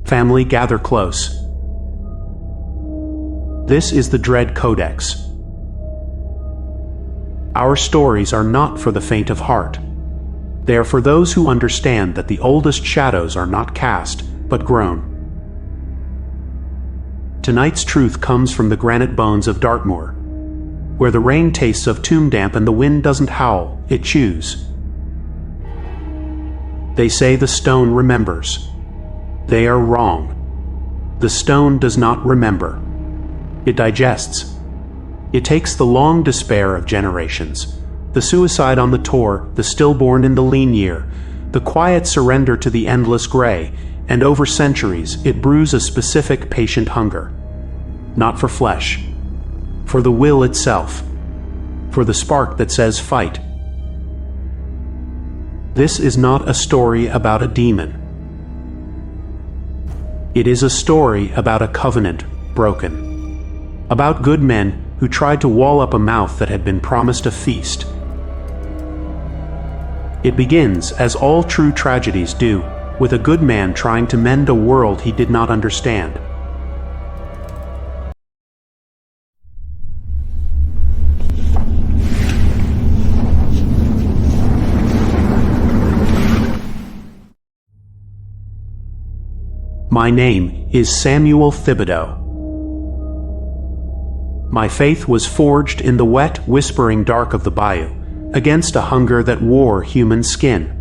Family, gather close. This is the Dread Codex. Our stories are not for the faint of heart. They are for those who understand that the oldest shadows are not cast, but grown. Tonight's truth comes from the granite bones of Dartmoor, where the rain tastes of tomb damp and the wind doesn't howl, it chews. They say the stone remembers. They are wrong. The stone does not remember. It digests. It takes the long despair of generations, the suicide on the tor, the stillborn in the lean year, the quiet surrender to the endless gray, and over centuries it brews a specific patient hunger. Not for flesh, for the will itself, for the spark that says fight. This is not a story about a demon. It is a story about a covenant broken, about good men who tried to wall up a mouth that had been promised a feast. It begins, as all true tragedies do, with a good man trying to mend a world he did not understand. My name is Samuel Thibodeau. My faith was forged in the wet, whispering dark of the bayou, against a hunger that wore human skin.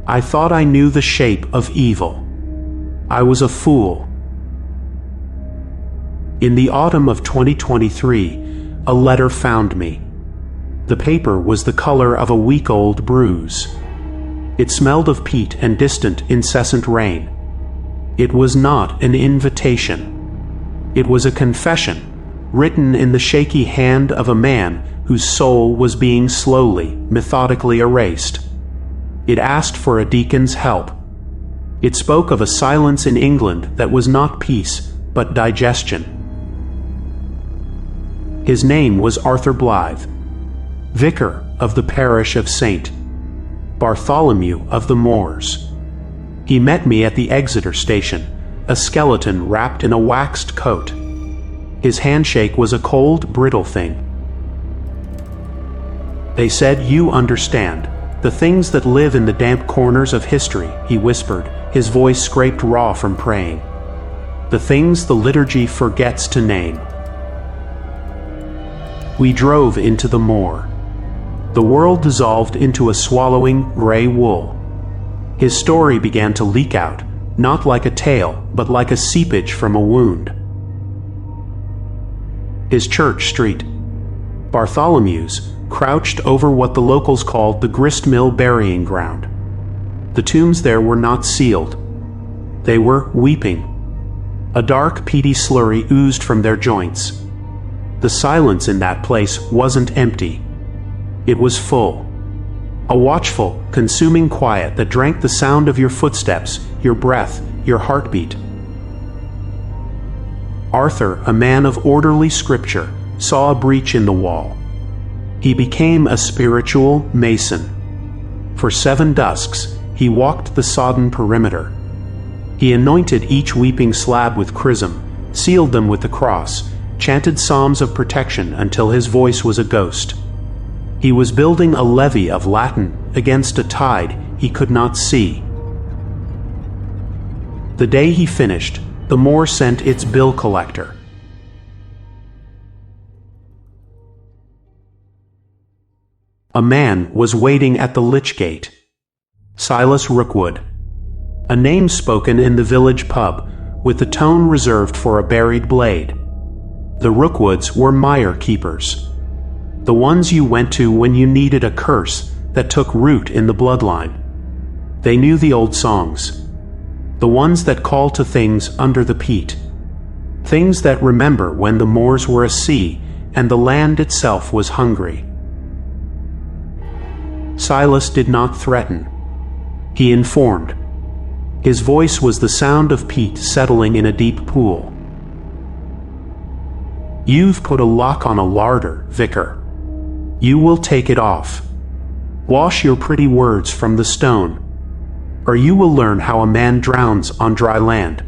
I thought I knew the shape of evil. I was a fool. In the autumn of 2023, a letter found me. The paper was the color of a week-old bruise. It smelled of peat and distant, incessant rain. It was not an invitation. It was a confession, written in the shaky hand of a man whose soul was being slowly, methodically erased. It asked for a deacon's help. It spoke of a silence in England that was not peace, but digestion. His name was Arthur Blythe, vicar of the parish of Saint Bartholomew of the Moors. He met me at the Exeter station, a skeleton wrapped in a waxed coat. His handshake was a cold, brittle thing. They said, "You understand. The things that live in the damp corners of history," he whispered, his voice scraped raw from praying. "The things the liturgy forgets to name." We drove into the moor. The world dissolved into a swallowing gray wool. His story began to leak out, not like a tale, but like a seepage from a wound. His church street, Bartholomew's, crouched over what the locals called the Gristmill Burying Ground. The tombs there were not sealed. They were weeping. A dark, peaty slurry oozed from their joints. The silence in that place wasn't empty. It was full. A watchful, consuming quiet that drank the sound of your footsteps, your breath, your heartbeat. Arthur, a man of orderly scripture, saw a breach in the wall. He became a spiritual mason. For 7 dusks, he walked the sodden perimeter. He anointed each weeping slab with chrism, sealed them with the cross, chanted psalms of protection until his voice was a ghost. He was building a levee of Latin against a tide he could not see. The day he finished, the moor sent its bill collector. A man was waiting at the lich gate. Silas Rookwood. A name spoken in the village pub, with the tone reserved for a buried blade. The Rookwoods were mire keepers. The ones you went to when you needed a curse that took root in the bloodline. They knew the old songs. The ones that call to things under the peat. Things that remember when the moors were a sea and the land itself was hungry. Silas did not threaten. He informed. His voice was the sound of peat settling in a deep pool. "You've put a lock on a larder, vicar. You will take it off. Wash your pretty words from the stone, or you will learn how a man drowns on dry land,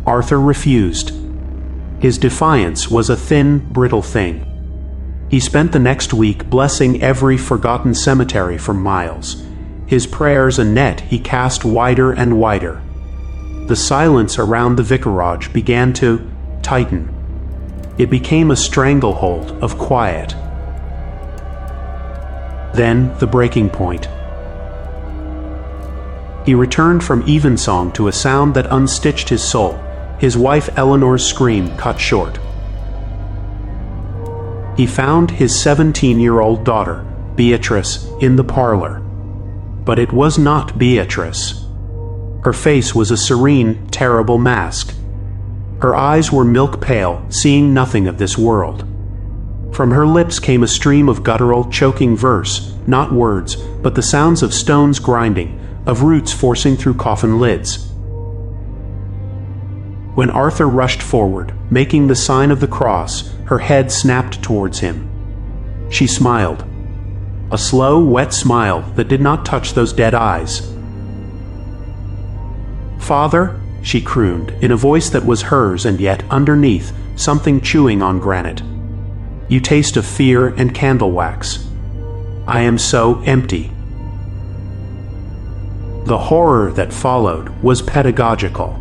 Arthur refused. His defiance was a thin, brittle thing. He spent the next week blessing every forgotten cemetery for miles. His prayers a net he cast wider and wider. The silence around the vicarage began to tighten. It became a stranglehold of quiet. Then the breaking point. He returned from evensong to a sound that unstitched his soul, his wife Eleanor's scream cut short. He found his 17-year-old daughter, Beatrice, in the parlor. But it was not Beatrice. Her face was a serene, terrible mask. Her eyes were milk pale, seeing nothing of this world. From her lips came a stream of guttural, choking verse, not words, but the sounds of stones grinding, of roots forcing through coffin lids. When Arthur rushed forward, making the sign of the cross, her head snapped towards him. She smiled. A slow, wet smile that did not touch those dead eyes. "Father," she crooned, in a voice that was hers and yet, underneath, something chewing on granite. "You taste of fear and candle wax. I am so empty." The horror that followed was pedagogical.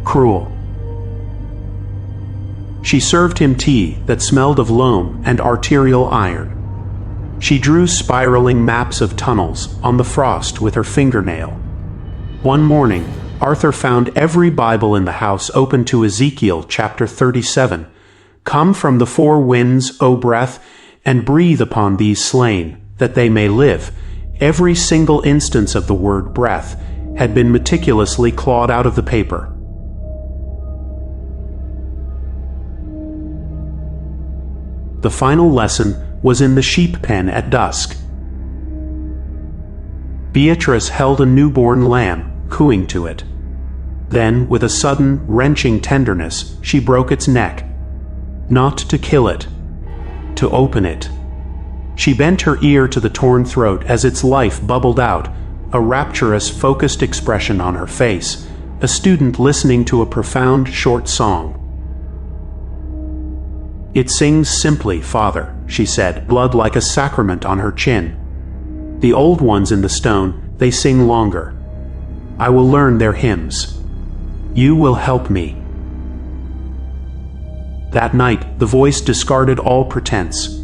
Cruel. She served him tea that smelled of loam and arterial iron. She drew spiraling maps of tunnels on the frost with her fingernail. One morning, Arthur found every Bible in the house open to Ezekiel chapter 37. "Come from the four winds, O breath, and breathe upon these slain, that they may live." Every single instance of the word breath had been meticulously clawed out of the paper. The final lesson was in the sheep pen at dusk. Beatrice held a newborn lamb, cooing to it. Then, with a sudden, wrenching tenderness, she broke its neck. Not to kill it, to open it. She bent her ear to the torn throat as its life bubbled out, a rapturous, focused expression on her face, a student listening to a profound, short song. "It sings simply, Father," she said, blood like a sacrament on her chin. "The old ones in the stone, they sing longer. I will learn their hymns. You will help me." That night, the voice discarded all pretense.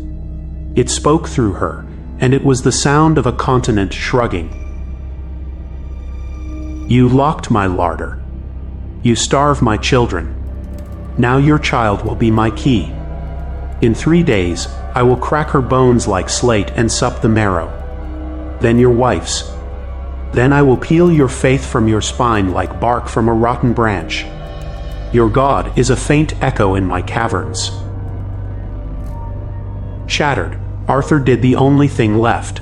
It spoke through her, and it was the sound of a continent shrugging. "You locked my larder. You starve my children. Now your child will be my key. In 3 days, I will crack her bones like slate and sup the marrow. Then your wife's. Then I will peel your faith from your spine like bark from a rotten branch. Your God is a faint echo in my caverns." Shattered, Arthur did the only thing left.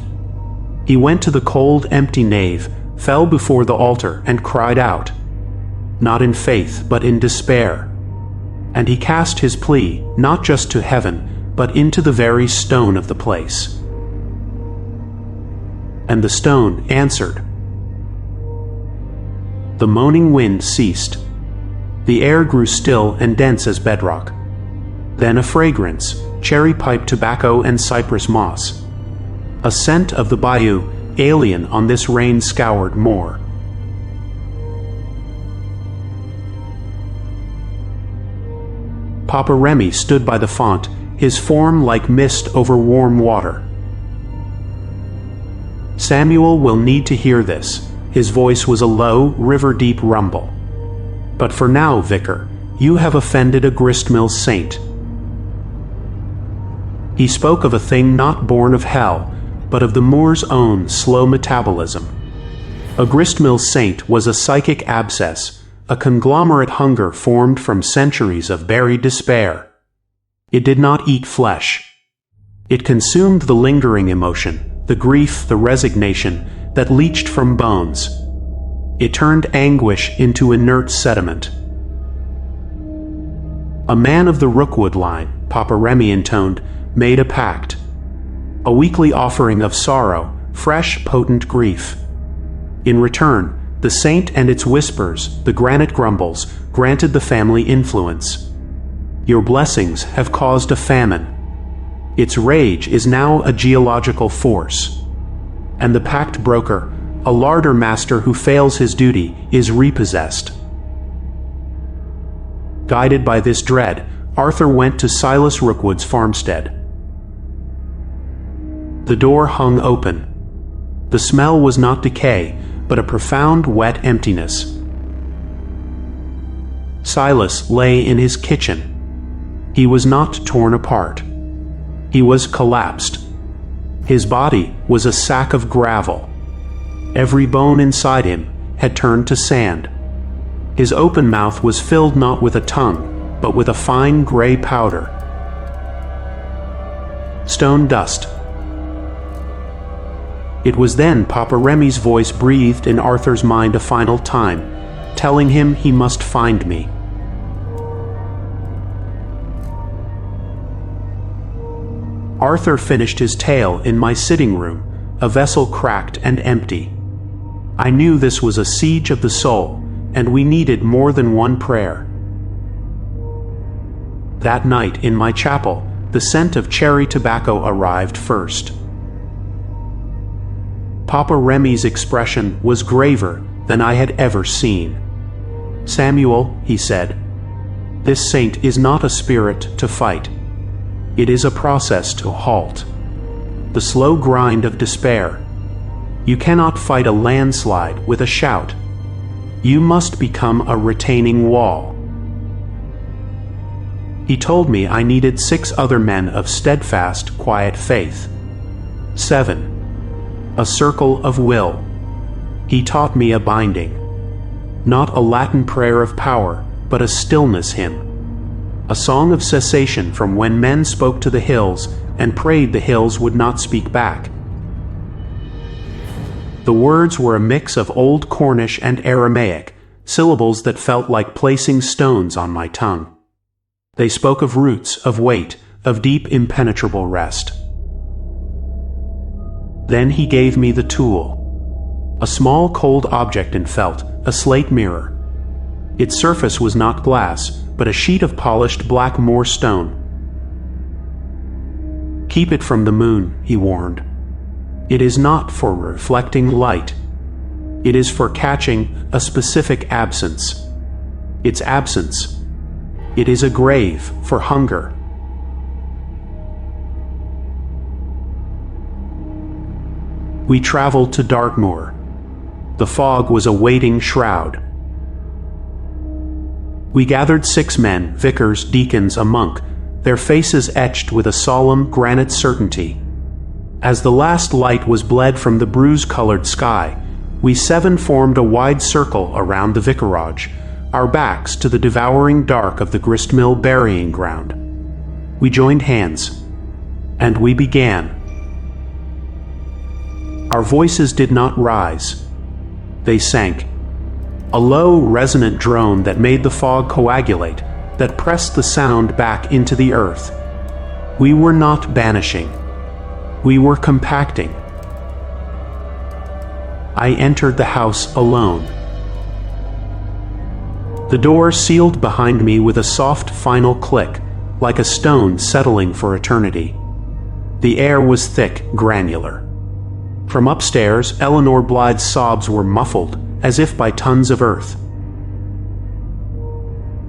He went to the cold, empty nave, fell before the altar, and cried out. Not in faith, but in despair. And he cast his plea, not just to heaven, but into the very stone of the place. And the stone answered. The moaning wind ceased. The air grew still and dense as bedrock. Then a fragrance, cherry pipe tobacco and cypress moss. A scent of the bayou, alien on this rain-scoured moor. Papa Remy stood by the font, his form like mist over warm water. Samuel will need to hear this. His voice was a low, river-deep rumble. But for now, Vicar, you have offended a Gristmill Saint. He spoke of a thing not born of hell, but of the moor's own slow metabolism. A Gristmill Saint was a psychic abscess, a conglomerate hunger formed from centuries of buried despair. It did not eat flesh. It consumed the lingering emotion, the grief, the resignation that leached from bones. It turned anguish into inert sediment. A man of the Rookwood line, Papa Remy intoned, made a pact. A weekly offering of sorrow, fresh, potent grief. In return, The saint and its whispers, the granite grumbles, granted the family influence. Your blessings have caused a famine. Its rage is now a geological force. And the packed broker, a larder master who fails his duty, is repossessed. Guided by this dread, Arthur went to Silas Rookwood's farmstead. The door hung open. The smell was not decay, but a profound wet emptiness. Silas lay in his kitchen. He was not torn apart. He was collapsed. His body was a sack of gravel. Every bone inside him had turned to sand. His open mouth was filled not with a tongue, but with a fine gray powder. Stone dust. It was then Papa Remy's voice breathed in Arthur's mind a final time, telling him he must find me. Arthur finished his tale in my sitting room, a vessel cracked and empty. I knew this was a siege of the soul, and we needed more than one prayer. That night in my chapel, the scent of cherry tobacco arrived first. Papa Remy's expression was graver than I had ever seen. "Samuel," he said, "this saint is not a spirit to fight. It is a process to halt. The slow grind of despair. You cannot fight a landslide with a shout. You must become a retaining wall." He told me I needed 6 other men of steadfast, quiet faith. 7. A circle of will. He taught me a binding. Not a Latin prayer of power, but a stillness hymn. A song of cessation from when men spoke to the hills and prayed the hills would not speak back. The words were a mix of Old Cornish and Aramaic, syllables that felt like placing stones on my tongue. They spoke of roots, of weight, of deep impenetrable rest. Then he gave me the tool. A small cold object in felt, a slate mirror. Its surface was not glass, but a sheet of polished black moor stone. "Keep it from the moon," he warned. "It is not for reflecting light. It is for catching a specific absence. Its absence. It is a grave for hunger." We traveled to Dartmoor. The fog was a waiting shroud. We gathered 6 men, vicars, deacons, a monk, their faces etched with a solemn granite certainty. As the last light was bled from the bruise-colored sky, we 7 formed a wide circle around the vicarage, our backs to the devouring dark of the Gristmill Burying Ground. We joined hands, and we began. Our voices did not rise. They sank. A low, resonant drone that made the fog coagulate, that pressed the sound back into the earth. We were not banishing. We were compacting. I entered the house alone. The door sealed behind me with a soft final click, like a stone settling for eternity. The air was thick, granular. From upstairs, Eleanor Blythe's sobs were muffled, as if by tons of earth.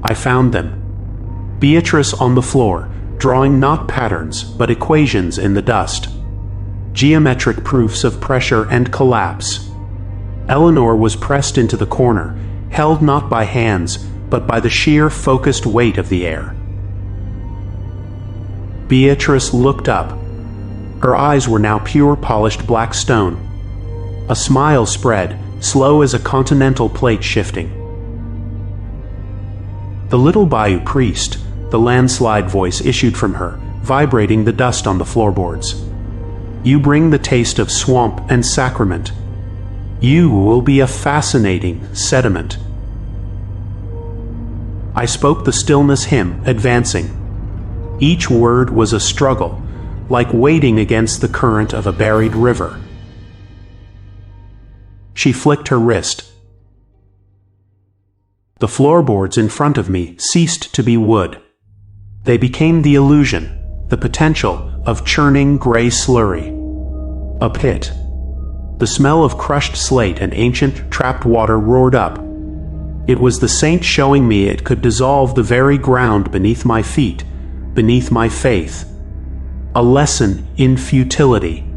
I found them. Beatrice on the floor, drawing not patterns, but equations in the dust. Geometric proofs of pressure and collapse. Eleanor was pressed into the corner, held not by hands, but by the sheer focused weight of the air. Beatrice looked up. Her eyes were now pure polished black stone. A smile spread, slow as a continental plate shifting. "The little bayou priest," the landslide voice issued from her, vibrating the dust on the floorboards. "You bring the taste of swamp and sacrament. You will be a fascinating sediment." I spoke the stillness hymn, advancing. Each word was a struggle, like wading against the current of a buried river. She flicked her wrist. The floorboards in front of me ceased to be wood. They became the illusion, the potential of churning gray slurry. A pit. The smell of crushed slate and ancient trapped water roared up. It was the saint showing me it could dissolve the very ground beneath my feet, beneath my faith. A lesson in futility.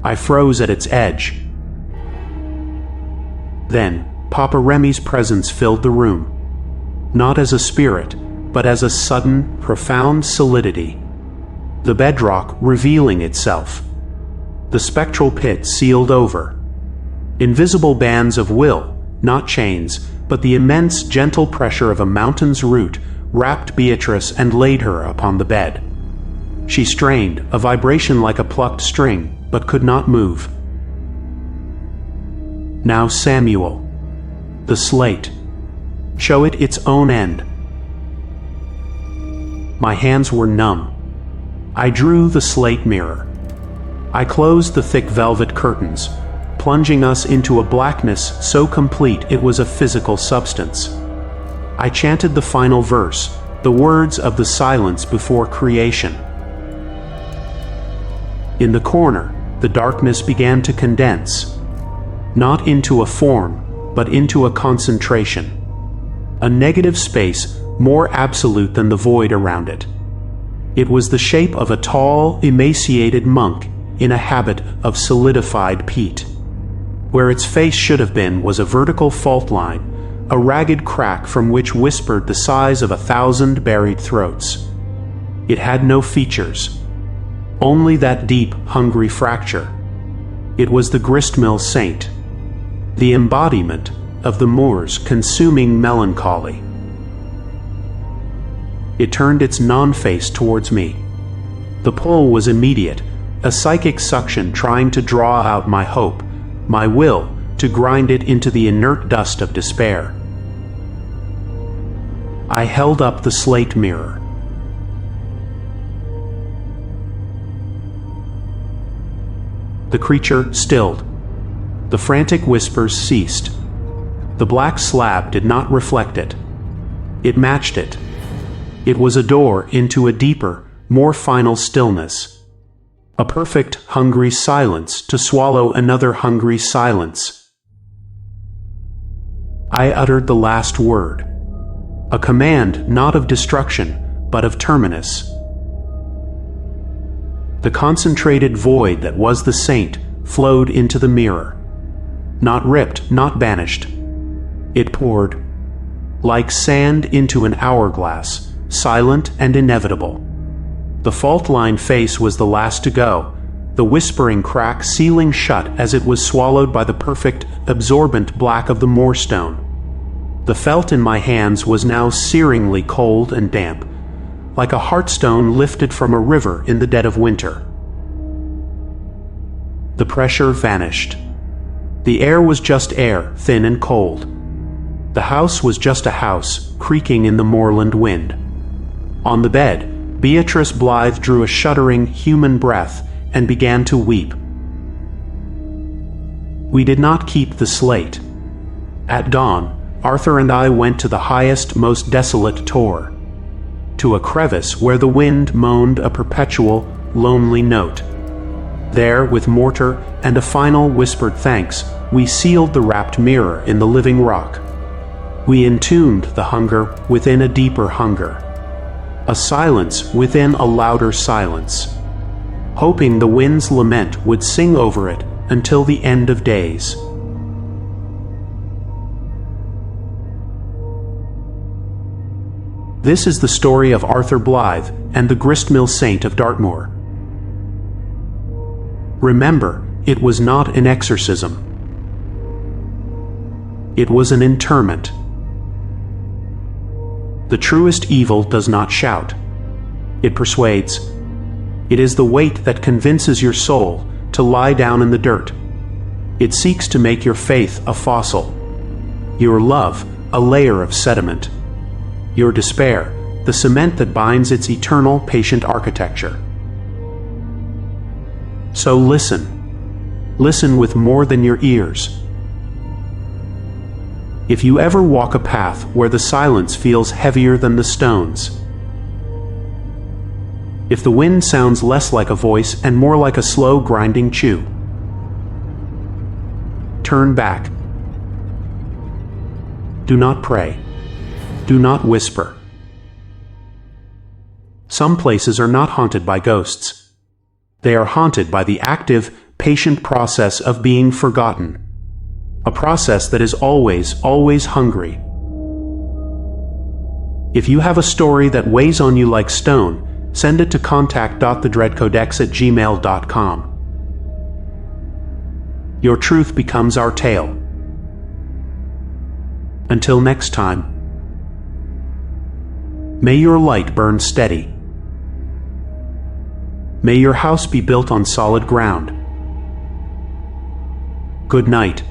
I froze at its edge. Then, Papa Remy's presence filled the room. Not as a spirit, but as a sudden, profound solidity. The bedrock revealing itself. The spectral pit sealed over. Invisible bands of will, not chains, but the immense, gentle pressure of a mountain's root wrapped Beatrice and laid her upon the bed. She strained, a vibration like a plucked string, but could not move. Now Samuel. The slate. Show it its own end. My hands were numb. I drew the slate mirror. I closed the thick velvet curtains, plunging us into a blackness so complete it was a physical substance. I chanted the final verse, the words of the silence before creation. In the corner, the darkness began to condense, not into a form, but into a concentration. A negative space more absolute than the void around it. It was the shape of a tall, emaciated monk in a habit of solidified peat. Where its face should have been was a vertical fault line, a ragged crack from which whispered the sighs of 1,000 buried throats. It had no features. Only that deep, hungry fracture. It was the Gristmill Saint, the embodiment of the moor's consuming melancholy. It turned its non-face towards me. The pull was immediate, a psychic suction trying to draw out my hope, my will, to grind it into the inert dust of despair. I held up the slate mirror. The creature stilled. The frantic whispers ceased. The black slab did not reflect it. It matched it. It was a door into a deeper, more final stillness. A perfect, hungry silence to swallow another hungry silence. I uttered the last word. A command not of destruction, but of terminus. The concentrated void that was the saint flowed into the mirror. Not ripped, not banished. It poured, like sand into an hourglass, silent and inevitable. The fault-line face was the last to go, the whispering crack sealing shut as it was swallowed by the perfect, absorbent black of the moorstone. The felt in my hands was now searingly cold and damp, like a heartstone lifted from a river in the dead of winter. The pressure vanished. The air was just air, thin and cold. The house was just a house, creaking in the moorland wind. On the bed, Beatrice Blythe drew a shuddering, human breath and began to weep. We did not keep the slate. At dawn, Arthur and I went to the highest, most desolate tor, to a crevice where the wind moaned a perpetual, lonely note. There, with mortar and a final whispered thanks, we sealed the wrapped mirror in the living rock. We entombed the hunger within a deeper hunger, a silence within a louder silence, hoping the wind's lament would sing over it until the end of days. This is the story of Arthur Blythe and the Gristmill Saint of Dartmoor. Remember, it was not an exorcism. It was an interment. The truest evil does not shout. It persuades. It is the weight that convinces your soul to lie down in the dirt. It seeks to make your faith a fossil, your love a layer of sediment, your despair the cement that binds its eternal, patient architecture. So listen. Listen with more than your ears. If you ever walk a path where the silence feels heavier than the stones, if the wind sounds less like a voice and more like a slow grinding chew, turn back. Do not pray. Do not whisper. Some places are not haunted by ghosts. They are haunted by the active, patient process of being forgotten. A process that is always, always hungry. If you have a story that weighs on you like stone, send it to contact.thedreadcodex@gmail.com. Your truth becomes our tale. Until next time, may your light burn steady. May your house be built on solid ground. Good night.